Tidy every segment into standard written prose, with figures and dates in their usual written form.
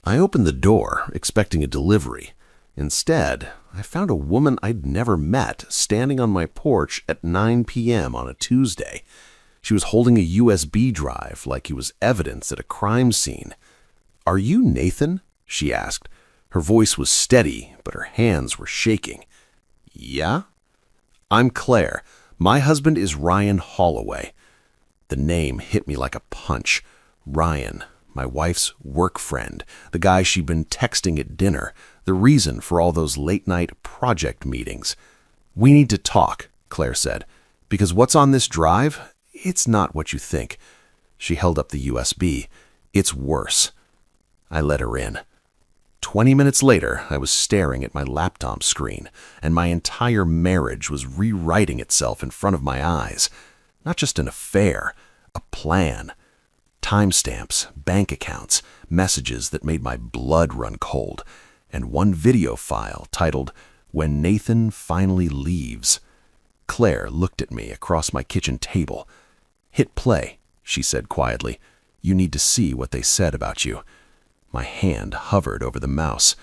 I opened the door, expecting a delivery. Instead, I found a woman I'd never met standing on my porch at 9 p.m. on a Tuesday. She was holding a USB drive like he was evidence at a crime scene. "Are you Nathan?" she asked. Her voice was steady, but her hands were shaking. "Yeah?" "I'm Claire. My husband is Ryan Holloway." The name hit me like a punch. Ryan, my wife's work friend, the guy she'd been texting at dinner, the reason for all those late-night project meetings. "We need to talk," Claire said, "because what's on this drive, it's not what you think." She held up the USB. "It's worse." I let her in. 20 minutes later, I was staring at my laptop screen, and my entire marriage was rewriting itself in front of my eyes. Not just an affair, a plan. Timestamps, bank accounts, messages that made my blood run cold, and one video file titled, "When Nathan Finally Leaves." Claire looked at me across my kitchen table. "Hit play," she said quietly. "You need to see what they said about you." My hand hovered over the mouse.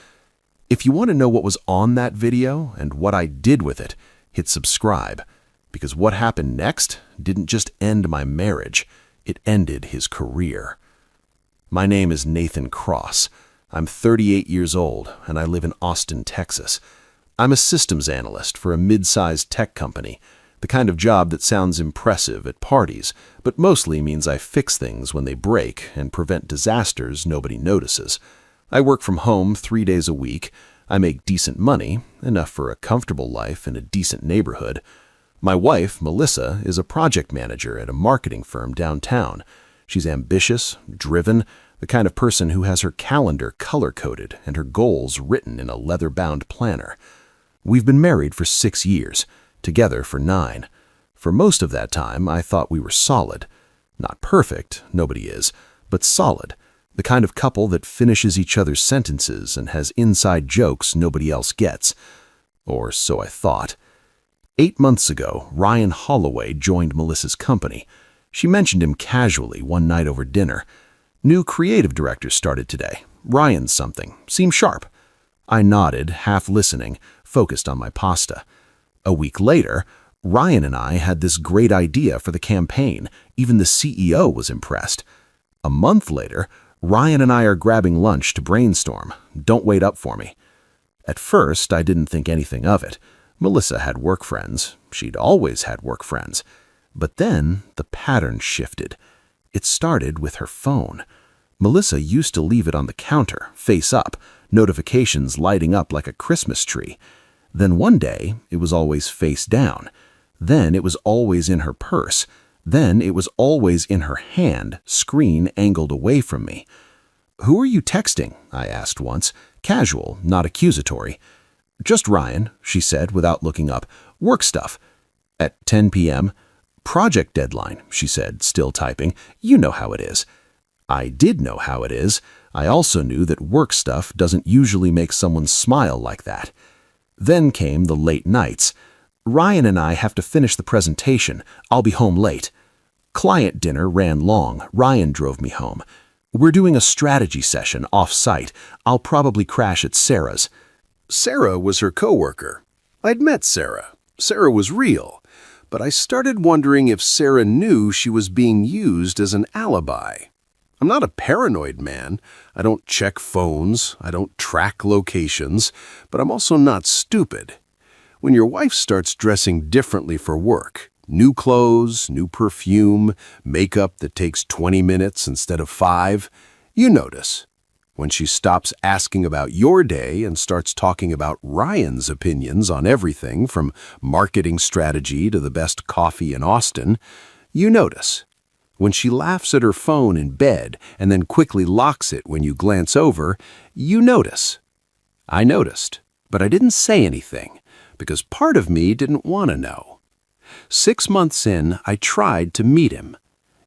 If you want to know what was on that video and what I did with it, hit subscribe, because what happened next didn't just end my marriage, it ended his career. My name is Nathan Cross. I'm 38 years old, and I live in Austin, Texas. I'm a systems analyst for a mid-sized tech company, the kind of job that sounds impressive at parties, but mostly means I fix things when they break and prevent disasters nobody notices. I work from home 3 days a week. I make decent money, enough for a comfortable life in a decent neighborhood. My wife, Melissa, is a project manager at a marketing firm downtown. She's ambitious, driven, the kind of person who has her calendar color-coded and her goals written in a leather-bound planner. We've been married for 6 years, together for 9. For most of that time, I thought we were solid. Not perfect, nobody is, but solid. The kind of couple that finishes each other's sentences and has inside jokes nobody else gets. Or so I thought. 8 months ago, Ryan Holloway joined Melissa's company. She mentioned him casually one night over dinner. "New creative director started today. Ryan's something. Seems sharp." I nodded, half listening, focused on my pasta. A week later, Ryan and I had this great idea for the campaign. Even the CEO was impressed. A month later, Ryan and I are grabbing lunch to brainstorm. Don't wait up for me. At first, I didn't think anything of it. Melissa had work friends. She'd always had work friends. But then the pattern shifted. It started with her phone. Melissa used to leave it on the counter, face up, notifications lighting up like a Christmas tree. Then one day, it was always face down. Then it was always in her purse. Then it was always in her hand, screen angled away from me. "Who are you texting?" I asked once. Casual, not accusatory. "Just Ryan," she said without looking up. "Work stuff." At 10 p.m., "Project deadline," she said, still typing. "You know how it is." I did know how it is. I also knew that work stuff doesn't usually make someone smile like that. Then came the late nights. "Ryan and I have to finish the presentation. I'll be home late." Client dinner ran long. Ryan drove me home. "We're doing a strategy session off-site. I'll probably crash at Sarah's." Sarah was her coworker. I'd met Sarah. Sarah was real. But I started wondering if Sarah knew she was being used as an alibi. I'm not a paranoid man. I don't check phones. I don't track locations. But I'm also not stupid. When your wife starts dressing differently for work, new clothes, new perfume, makeup that takes 20 minutes instead of 5, you notice. When she stops asking about your day and starts talking about Ryan's opinions on everything from marketing strategy to the best coffee in Austin, you notice. When she laughs at her phone in bed and then quickly locks it when you glance over, you notice. I noticed, but I didn't say anything because part of me didn't want to know. 6 months in, I tried to meet him.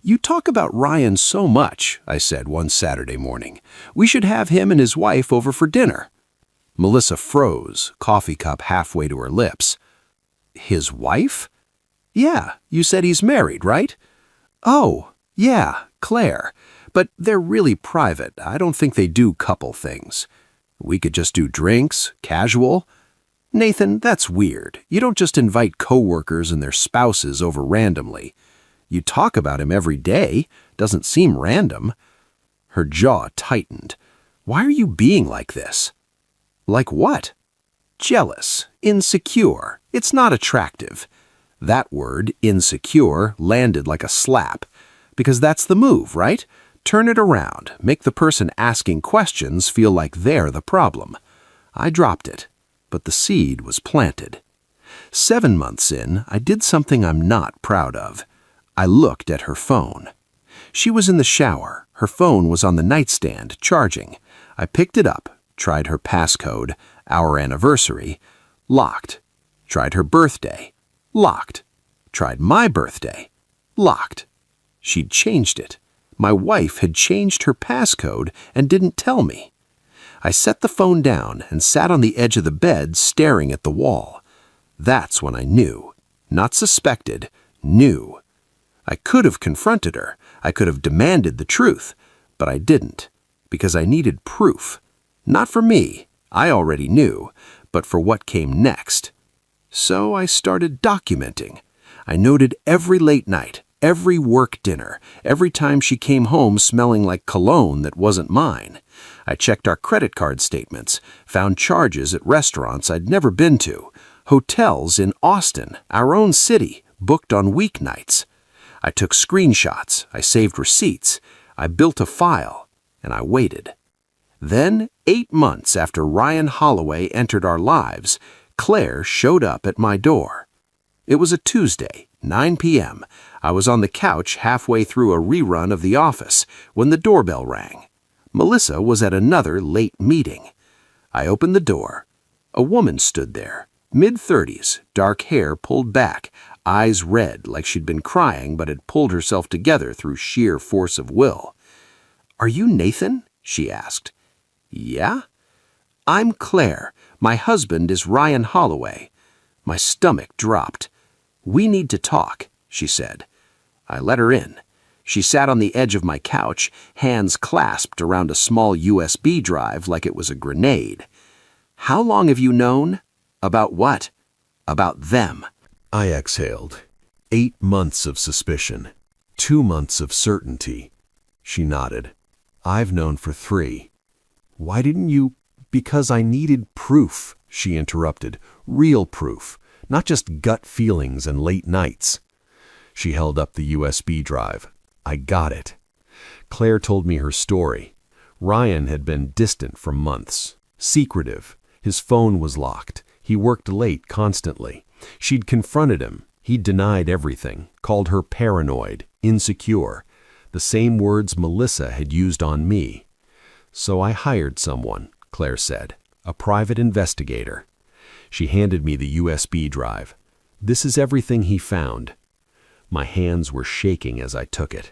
"You talk about Ryan so much," I said one Saturday morning. "We should have him and his wife over for dinner." Melissa froze, coffee cup halfway to her lips. "His wife?" "Yeah, you said he's married, right?" "Oh, yeah, Claire. But they're really private. I don't think they do couple things. We could just do drinks, casual. Nathan, that's weird. You don't just invite coworkers and their spouses over randomly. You talk about him every day. Doesn't seem random. Her jaw tightened. Why are you being like this? Like what? Jealous, insecure. It's not attractive. That word, insecure, landed like a slap. Because that's the move, right? Turn it around. Make the person asking questions feel like they're the problem. I dropped it, but the seed was planted. 7 months in, I did something I'm not proud of. I looked at her phone. She was in the shower. Her phone was on the nightstand, charging. I picked it up, tried her passcode, our anniversary, locked. Tried her birthday, locked. Tried my birthday, locked. She'd changed it. My wife had changed her passcode and didn't tell me. I set the phone down and sat on the edge of the bed staring at the wall. That's when I knew. Not suspected, knew. I could have confronted her. I could have demanded the truth. But I didn't, because I needed proof. Not for me, I already knew, but for what came next. So I started documenting. I noted every late night, every work dinner, every time she came home smelling like cologne that wasn't mine. I checked our credit card statements, found charges at restaurants I'd never been to, hotels in Austin, our own city, booked on weeknights. I took screenshots, I saved receipts, I built a file, and I waited. Then, 8 months after Ryan Holloway entered our lives, Claire showed up at my door. It was a Tuesday, 9 p.m. I was on the couch halfway through a rerun of The Office when the doorbell rang. Melissa was at another late meeting. I opened the door. A woman stood there, mid-30s, dark hair pulled back, eyes red like she'd been crying but had pulled herself together through sheer force of will. "Are you Nathan?" she asked. "Yeah?" "I'm Claire. My husband is Ryan Holloway." My stomach dropped. "We need to talk," she said. I let her in. She sat on the edge of my couch, hands clasped around a small USB drive like it was a grenade. "How long have you known?" "About what?" "About them." I exhaled. 8 months of suspicion. 2 months of certainty. She nodded. "I've known for 3. "Why didn't you—" "Because I needed proof," she interrupted. "Real proof, not just gut feelings and late nights." She held up the USB drive. I got it. Claire told me her story. Ryan had been distant for months. Secretive. His phone was locked. He worked late constantly. She'd confronted him. He'd denied everything, called her paranoid, insecure. The same words Melissa had used on me. "So I hired someone," Claire said, "a private investigator." She handed me the USB drive. "This is everything he found." My hands were shaking as I took it.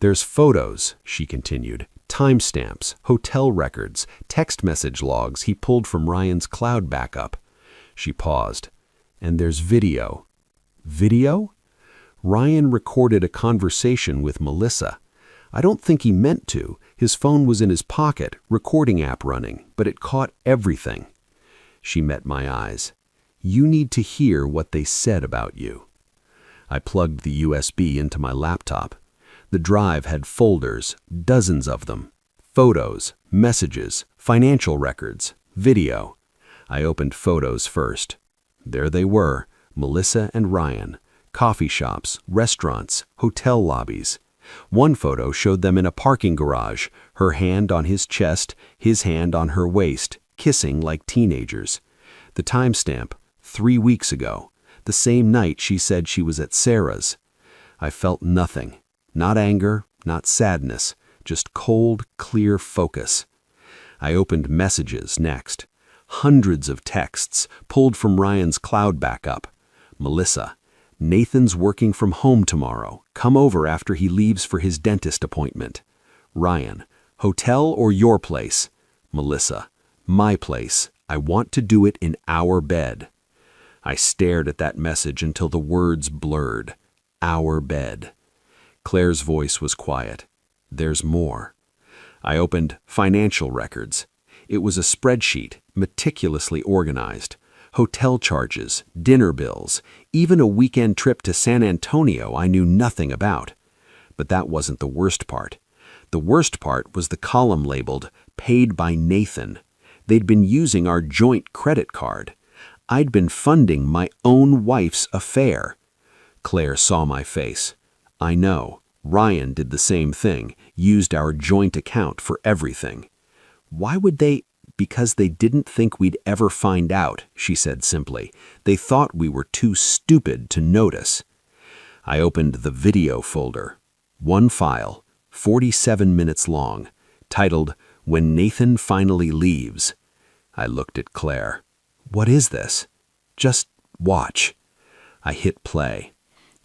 "There's photos," she continued, "timestamps, hotel records, text message logs he pulled from Ryan's cloud backup." She paused. "And there's video." "Video?" "Ryan recorded a conversation with Melissa. I don't think he meant to. His phone was in his pocket, recording app running, but it caught everything." She met my eyes. "You need to hear what they said about you." I plugged the USB into my laptop. The drive had folders, dozens of them. Photos, messages, financial records, video. I opened photos first. There they were, Melissa and Ryan. Coffee shops, restaurants, hotel lobbies. One photo showed them in a parking garage, her hand on his chest, his hand on her waist, kissing like teenagers. The timestamp, 3 weeks ago, the same night she said she was at Sarah's. I felt nothing, not anger, not sadness, just cold, clear focus. I opened messages next. Hundreds of texts pulled from Ryan's cloud backup. Melissa, "Nathan's working from home tomorrow. Come over after he leaves for his dentist appointment." Ryan, "Hotel or your place?" Melissa, "My place. I want to do it in our bed." I stared at that message until the words blurred. Our bed. Claire's voice was quiet. There's more. I opened financial records. It was a spreadsheet, meticulously organized. Hotel charges, dinner bills, even a weekend trip to San Antonio I knew nothing about. But that wasn't the worst part. The worst part was the column labeled, Paid by Nathan. They'd been using our joint credit card. I'd been funding my own wife's affair. Claire saw my face. I know. Ryan did the same thing, used our joint account for everything. Why would they? Because they didn't think we'd ever find out, she said simply. They thought we were too stupid to notice. I opened the video folder. One file, 47 minutes long, titled, When Nathan Finally Leaves. I looked at Claire. What is this? Just watch. I hit play.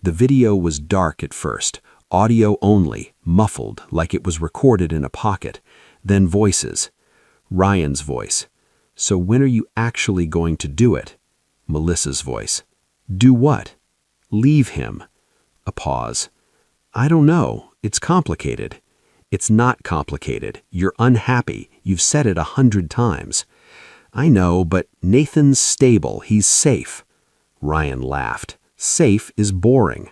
The video was dark at first, audio only, muffled like it was recorded in a pocket. Then voices. Ryan's voice. So when are you actually going to do it? Melissa's voice. Do what? Leave him. A pause. I don't know. It's complicated. It's not complicated. You're unhappy. You've said it 100 times. I know, but Nathan's stable. He's safe. Ryan laughed. Safe is boring.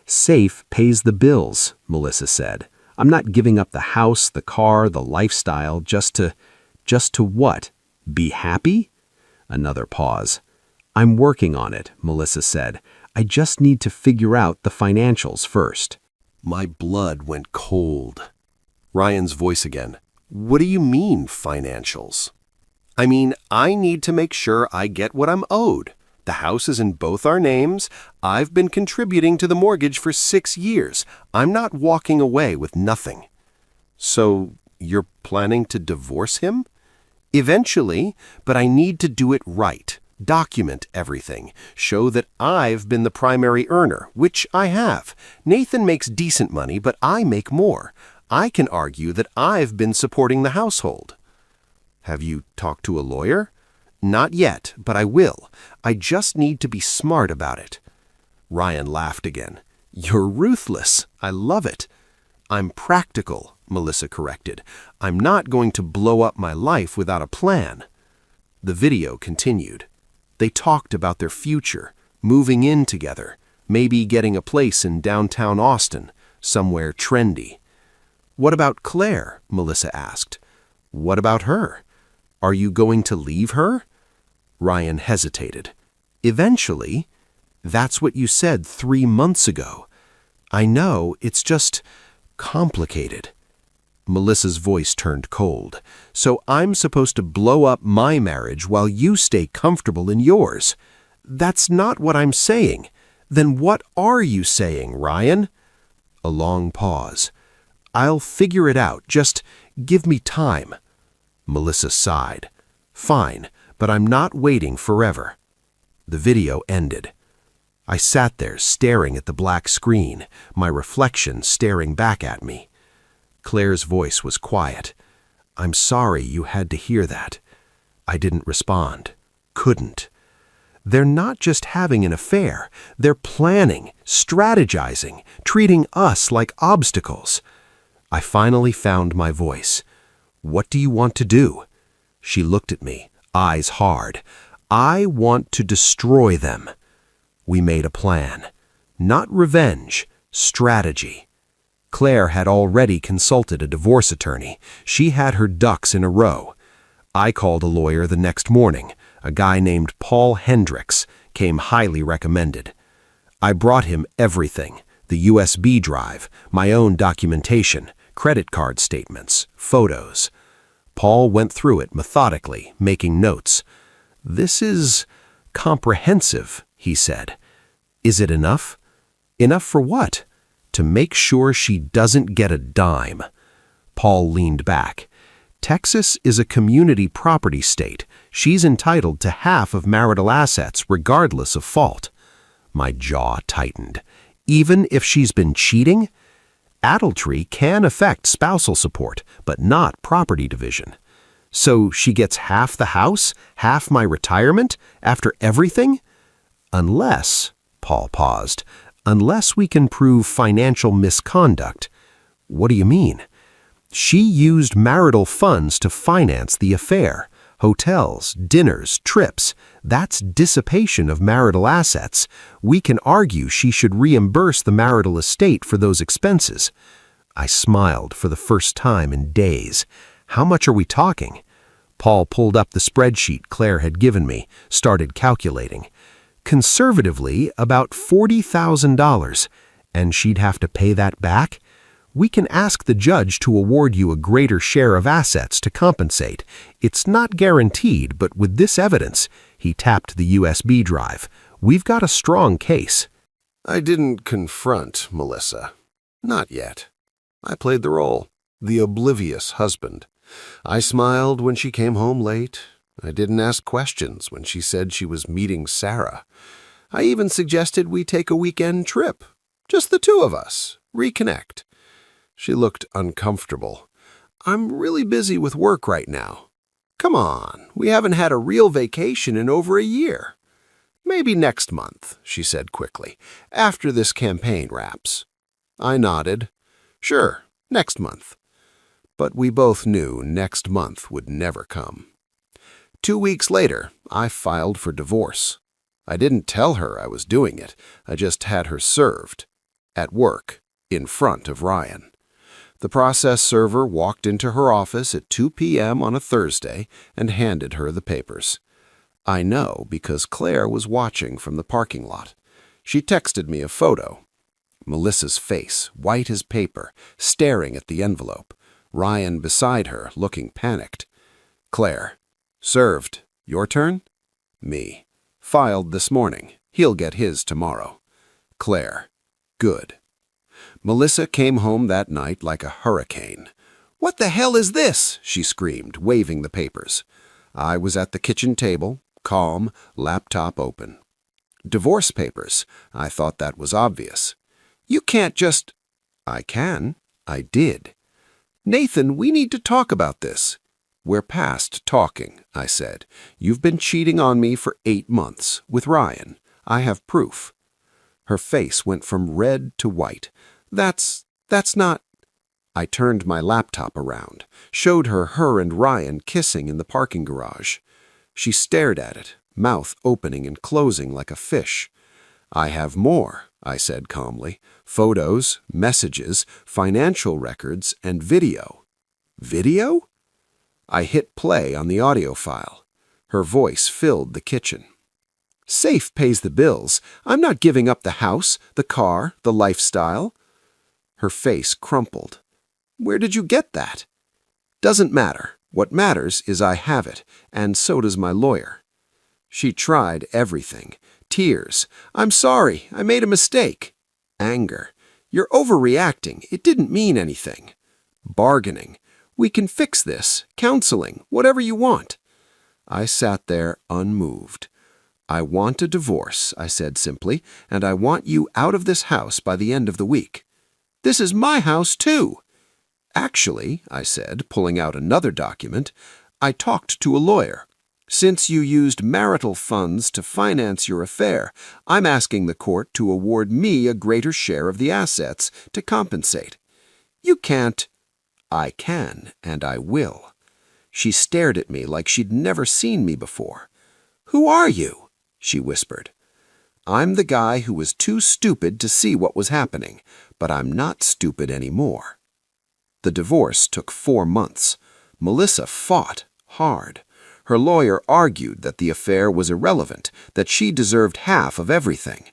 Safe pays the bills, Melissa said. I'm not giving up the house, the car, the lifestyle, just to what? Be happy? Another pause. I'm working on it, Melissa said. I just need to figure out the financials first. My blood went cold. Ryan's voice again. What do you mean, financials? I mean, I need to make sure I get what I'm owed. The house is in both our names. I've been contributing to the mortgage for 6 years. I'm not walking away with nothing. So, you're planning to divorce him? Eventually, but I need to do it right. Document everything. Show that I've been the primary earner, which I have. Nathan makes decent money, but I make more. I can argue that I've been supporting the household. Have you talked to a lawyer? Not yet, but I will. I just need to be smart about it. Ryan laughed again. You're ruthless. I love it. I'm practical, Melissa corrected. I'm not going to blow up my life without a plan. The video continued. They talked about their future, moving in together, maybe getting a place in downtown Austin, somewhere trendy. What about Claire? Melissa asked. What about her? Are you going to leave her? Ryan hesitated. Eventually. That's what you said 3 months ago. I know, it's just complicated. Melissa's voice turned cold. So I'm supposed to blow up my marriage while you stay comfortable in yours. That's not what I'm saying. Then what are you saying, Ryan? A long pause. I'll figure it out. Just give me time. Melissa sighed. Fine, but I'm not waiting forever. The video ended. I sat there staring at the black screen, my reflection staring back at me. Claire's voice was quiet. I'm sorry you had to hear that. I didn't respond. Couldn't. They're not just having an affair. They're planning, strategizing, treating us like obstacles. I finally found my voice. What do you want to do? She looked at me, eyes hard. I want to destroy them. We made a plan. Not revenge, strategy. Claire had already consulted a divorce attorney. She had her ducks in a row. I called a lawyer the next morning. A guy named Paul Hendricks came highly recommended. I brought him everything, the USB drive, my own documentation, credit card statements, photos. Paul went through it methodically, making notes. This is comprehensive, he said. Is it enough? Enough for what? To make sure she doesn't get a dime. Paul leaned back. Texas is a community property state. She's entitled to half of marital assets regardless of fault. My jaw tightened. Even if she's been cheating? Adultery can affect spousal support, but not property division. So she gets half the house, half my retirement, after everything? Unless, Paul paused, unless we can prove financial misconduct. What do you mean? She used marital funds to finance the affair. Hotels, dinners, trips. That's dissipation of marital assets. We can argue she should reimburse the marital estate for those expenses. I smiled for the first time in days. How much are we talking? Paul pulled up the spreadsheet Claire had given me, started calculating. Conservatively, about $40,000. And she'd have to pay that back? We can ask the judge to award you a greater share of assets to compensate. It's not guaranteed, but with this evidence, he tapped the USB drive, we've got a strong case. I didn't confront Melissa. Not yet. I played the role, the oblivious husband. I smiled when she came home late. I didn't ask questions when she said she was meeting Sarah. I even suggested we take a weekend trip. Just the two of us. Reconnect. She looked uncomfortable. I'm really busy with work right now. Come on, we haven't had a real vacation in over a year. Maybe next month, she said quickly, after this campaign wraps. I nodded. Sure, next month. But we both knew next month would never come. 2 weeks later, I filed for divorce. I didn't tell her I was doing it. I just had her served. At work, in front of Ryan. The process server walked into her office at 2 p.m. on a Thursday and handed her the papers. I know because Claire was watching from the parking lot. She texted me a photo. Melissa's face, white as paper, staring at the envelope. Ryan beside her, looking panicked. Claire. Served. Your turn? Me. Filed this morning. He'll get his tomorrow. Claire. Good. Melissa came home that night like a hurricane. What the hell is this? She screamed, waving the papers. I was at the kitchen table, calm, laptop open. Divorce papers. I thought that was obvious. You can't just... I can. I did. Nathan, we need to talk about this. We're past talking, I said. You've been cheating on me for 8 months, with Ryan. I have proof. Her face went from red to white. That's not... I turned my laptop around, showed her and Ryan kissing in the parking garage. She stared at it, mouth opening and closing like a fish. I have more, I said calmly. Photos, messages, financial records, and video. Video? I hit play on the audio file. Her voice filled the kitchen. Safe pays the bills. I'm not giving up the house, the car, the lifestyle. Her face crumpled. Where did you get that? Doesn't matter. What matters is I have it, and so does my lawyer. She tried everything. Tears. I'm sorry. I made a mistake. Anger. You're overreacting. It didn't mean anything. Bargaining. We can fix this. Counseling. Whatever you want. I sat there unmoved. I want a divorce, I said simply, and I want you out of this house by the end of the week. This is my house, too. Actually, I said, pulling out another document, I talked to a lawyer. Since you used marital funds to finance your affair, I'm asking the court to award me a greater share of the assets to compensate. You can't. I can, and I will. She stared at me like she'd never seen me before. Who are you? She whispered. I'm the guy who was too stupid to see what was happening, but I'm not stupid anymore. The divorce took 4 months. Melissa fought hard. Her lawyer argued that the affair was irrelevant, that she deserved half of everything.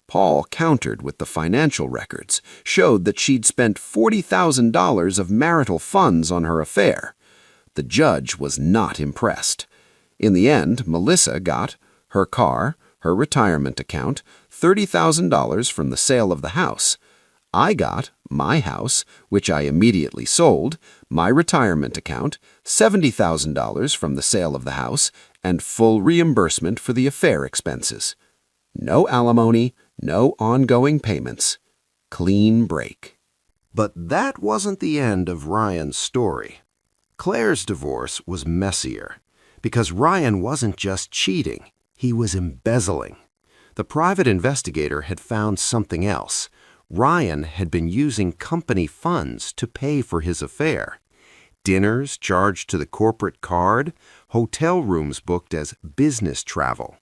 Paul countered with the financial records, showed that she'd spent $40,000 of marital funds on her affair. The judge was not impressed. In the end, Melissa got her car, her retirement account, $30,000 from the sale of the house. I got my house, which I immediately sold, my retirement account, $70,000 from the sale of the house, and full reimbursement for the affair expenses. No alimony, no ongoing payments. Clean break. But that wasn't the end of Ryan's story. Claire's divorce was messier, because Ryan wasn't just cheating, he was embezzling. The private investigator had found something else. Ryan had been using company funds to pay for his affair. Dinners charged to the corporate card, hotel rooms booked as business travel.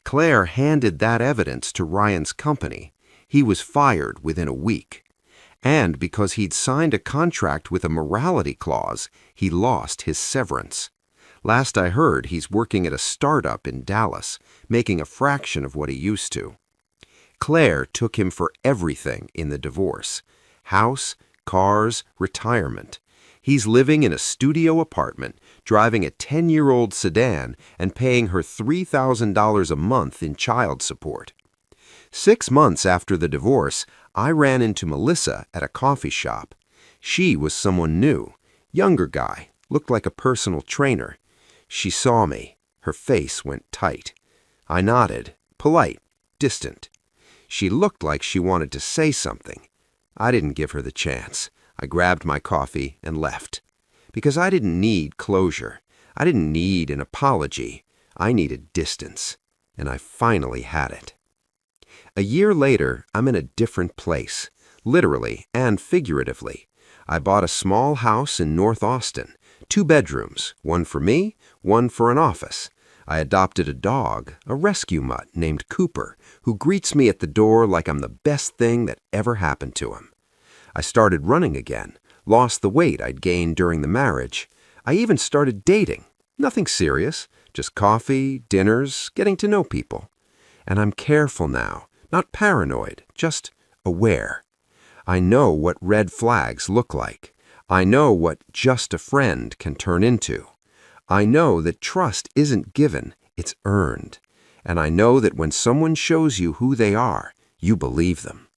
Claire handed that evidence to Ryan's company. He was fired within a week. And because he'd signed a contract with a morality clause, he lost his severance. Last I heard, he's working at a startup in Dallas, making a fraction of what he used to. Claire took him for everything in the divorce: house, cars, retirement. He's living in a studio apartment, driving a 10-year-old sedan, and paying her $3,000 a month in child support. 6 months after the divorce, I ran into Melissa at a coffee shop. She was someone new, younger guy, looked like a personal trainer. She saw me. Her face went tight. I nodded, polite, distant. She looked like she wanted to say something. I didn't give her the chance. I grabbed my coffee and left. Because I didn't need closure. I didn't need an apology. I needed distance. And I finally had it. A year later, I'm in a different place, literally and figuratively. I bought a small house in North Austin, 2 bedrooms, one for me, one for an office. I adopted a dog, a rescue mutt named Cooper, who greets me at the door like I'm the best thing that ever happened to him. I started running again, lost the weight I'd gained during the marriage. I even started dating. Nothing serious, just coffee, dinners, getting to know people. And I'm careful now, not paranoid, just aware. I know what red flags look like. I know what just a friend can turn into. I know that trust isn't given, it's earned. And I know that when someone shows you who they are, you believe them.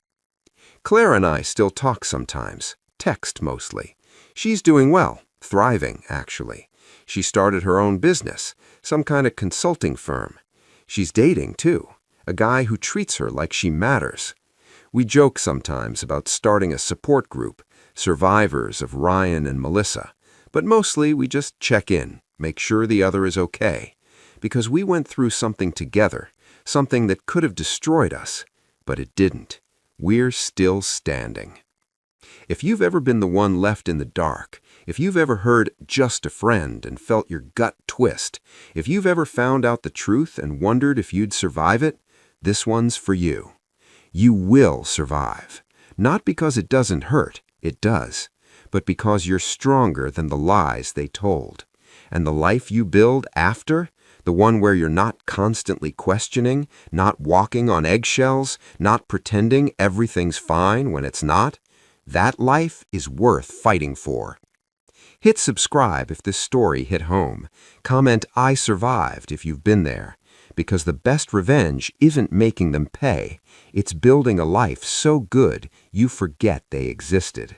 Claire and I still talk sometimes, text mostly. She's doing well, thriving, actually. She started her own business, some kind of consulting firm. She's dating, too, a guy who treats her like she matters. We joke sometimes about starting a support group, survivors of Ryan and Melissa, but mostly we just check in, make sure the other is okay, because we went through something together, something that could have destroyed us, but it didn't. We're still standing. If you've ever been the one left in the dark, if you've ever heard just a friend and felt your gut twist, if you've ever found out the truth and wondered if you'd survive it, this one's for you. You will survive. Not because it doesn't hurt, it does, but because you're stronger than the lies they told. And the life you build after, the one where you're not constantly questioning, not walking on eggshells, not pretending everything's fine when it's not, that life is worth fighting for. Hit subscribe if this story hit home. Comment "I survived" if you've been there, because the best revenge isn't making them pay. It's building a life so good you forget they existed.